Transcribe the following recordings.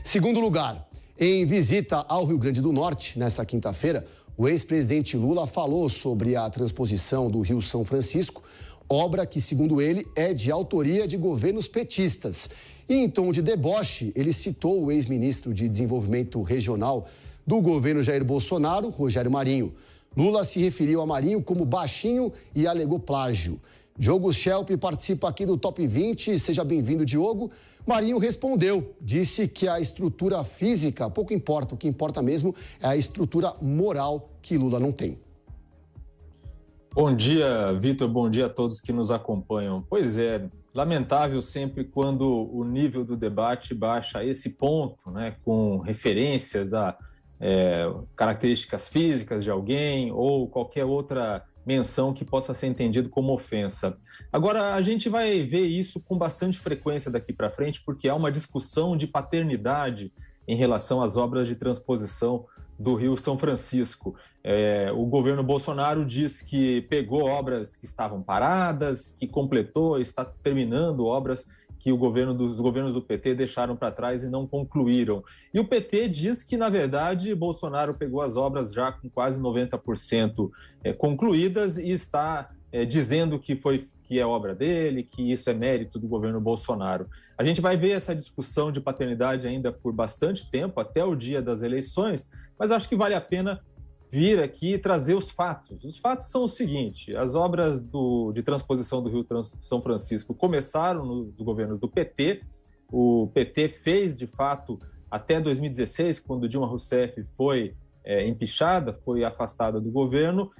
Segundo lugar, em visita ao Rio Grande do Norte, nesta quinta-feira, o ex-presidente Lula falou sobre a transposição do Rio São Francisco, obra que, segundo ele, é de autoria de governos petistas. E em tom de deboche, ele citou o ex-ministro de Desenvolvimento Regional do governo Jair Bolsonaro, Rogério Marinho. Lula se referiu a Marinho como baixinho e alegou plágio. Diogo Schelp participa aqui do Top 20. Seja bem-vindo, Diogo. Marinho respondeu, disse que a estrutura física pouco importa, o que importa mesmo é a estrutura moral que Lula não tem. Bom dia, Vitor, bom dia a todos que nos acompanham. Pois é, lamentável sempre quando o nível do debate baixa a esse ponto, né, com referências a características físicas de alguém ou qualquer outra menção que possa ser entendido como ofensa. Agora, a gente vai ver isso com bastante frequência daqui para frente, porque há uma discussão de paternidade em relação às obras de transposição do Rio São Francisco. O governo Bolsonaro diz que pegou obras que estavam paradas, que completou, está terminando obras que os governos do PT deixaram para trás e não concluíram. E o PT diz que, na verdade, Bolsonaro pegou as obras já com quase 90% concluídas e está dizendo que é obra dele, que isso é mérito do governo Bolsonaro. A gente vai ver essa discussão de paternidade ainda por bastante tempo, até o dia das eleições, mas acho que vale a pena vir aqui e trazer os fatos. Os fatos são o seguinte: as obras de transposição do Rio São Francisco começaram nos governos do PT. O PT fez, de fato, até 2016, quando Dilma Rousseff foi empichada, foi afastada do governo,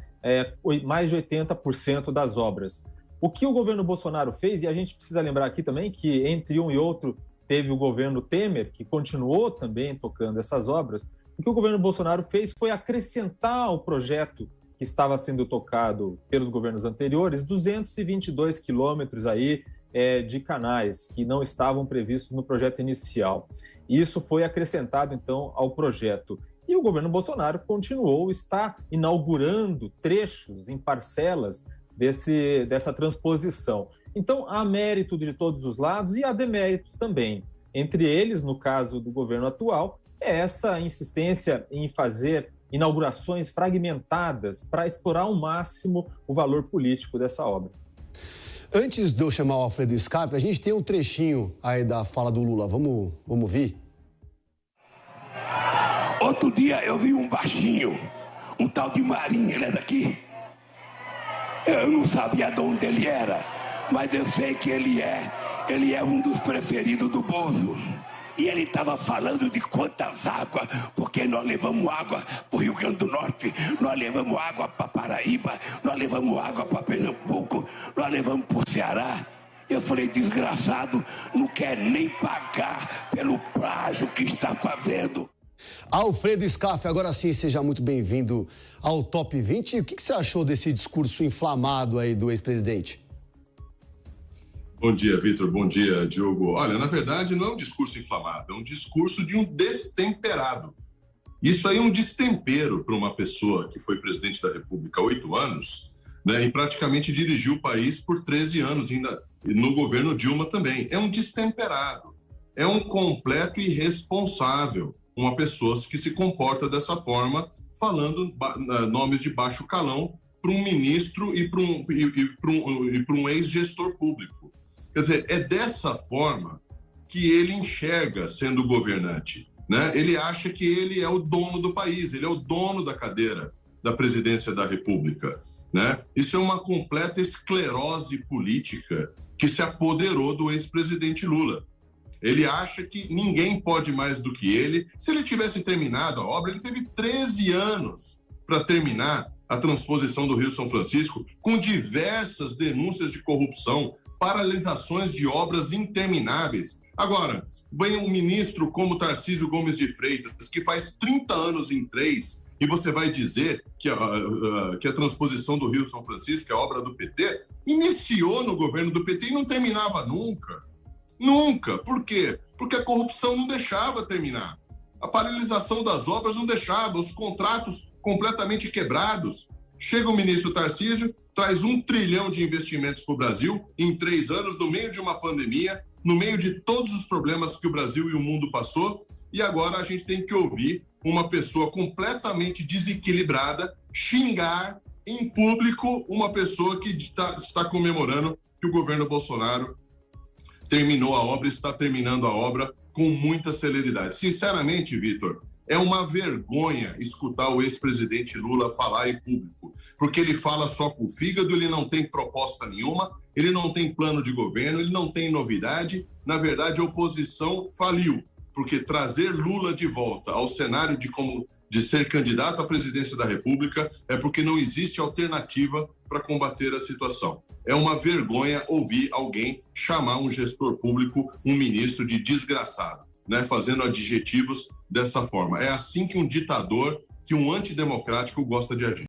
mais de 80% das obras. O que o governo Bolsonaro fez, e a gente precisa lembrar aqui também que entre um e outro teve o governo Temer, que continuou também tocando essas obras. O que o governo Bolsonaro fez foi acrescentar ao projeto que estava sendo tocado pelos governos anteriores 222 quilômetros aí de canais que não estavam previstos no projeto inicial. Isso foi acrescentado, então, ao projeto. E o governo Bolsonaro está inaugurando trechos em parcelas dessa transposição. Então, há mérito de todos os lados e há deméritos também. Entre eles, no caso do governo atual, é essa insistência em fazer inaugurações fragmentadas para explorar ao máximo o valor político dessa obra. Antes de eu chamar o Alfredo Schelp, a gente tem um trechinho aí da fala do Lula. Vamos ouvir? Outro dia eu vi um baixinho, um tal de Marinho, ele é daqui? Eu não sabia de onde ele era, mas eu sei que ele é um dos preferidos do Bozo. E ele estava falando de quantas águas, porque nós levamos água para o Rio Grande do Norte, nós levamos água para Paraíba, nós levamos água para Pernambuco, nós levamos para o Ceará. Eu falei, desgraçado, não quer nem pagar pelo plágio que está fazendo. Alfredo Schelp, agora sim, seja muito bem-vindo ao Top 20. O que você achou desse discurso inflamado aí do ex-presidente? Bom dia, Vitor. Bom dia, Diogo. Olha, na verdade, não é um discurso inflamado, é um discurso de um destemperado. Isso aí é um destempero para uma pessoa que foi presidente da República há 8 anos, né, e praticamente dirigiu o país por 13 anos, ainda no governo Dilma também. É um destemperado, é um completo irresponsável, uma pessoa que se comporta dessa forma, falando nomes de baixo calão para um ministro e para um ex-gestor público. Quer dizer, é dessa forma que ele enxerga sendo governante, né? Ele acha que ele é o dono do país, ele é o dono da cadeira da presidência da República, né? Isso é uma completa esclerose política que se apoderou do ex-presidente Lula. Ele acha que ninguém pode mais do que ele. Se ele tivesse terminado a obra, ele teve 13 anos para terminar a transposição do Rio São Francisco, com diversas denúncias de corrupção, paralisações de obras intermináveis. Agora, vem um ministro como Tarcísio Gomes de Freitas, que faz 30 anos em 3, e você vai dizer que a transposição do Rio São Francisco, que é obra do PT, iniciou no governo do PT e não terminava nunca. Nunca. Por quê? Porque a corrupção não deixava terminar. A paralisação das obras não deixava, os contratos completamente quebrados. Chega o ministro Tarcísio, traz 1 trilhão de investimentos para o Brasil em 3 anos, no meio de uma pandemia, no meio de todos os problemas que o Brasil e o mundo passou, e agora a gente tem que ouvir uma pessoa completamente desequilibrada xingar em público uma pessoa que está comemorando que o governo Bolsonaro terminou a obra, está terminando a obra com muita celeridade. Sinceramente, Vitor, é uma vergonha escutar o ex-presidente Lula falar em público, porque ele fala só com o fígado, ele não tem proposta nenhuma, ele não tem plano de governo, ele não tem novidade. Na verdade, a oposição faliu, porque trazer Lula de volta ao cenário de ser candidato à presidência da República é porque não existe alternativa para combater a situação. É uma vergonha ouvir alguém chamar um gestor público, um ministro, de desgraçado, né? Fazendo adjetivos dessa forma. É assim que um ditador, que um antidemocrático gosta de agir.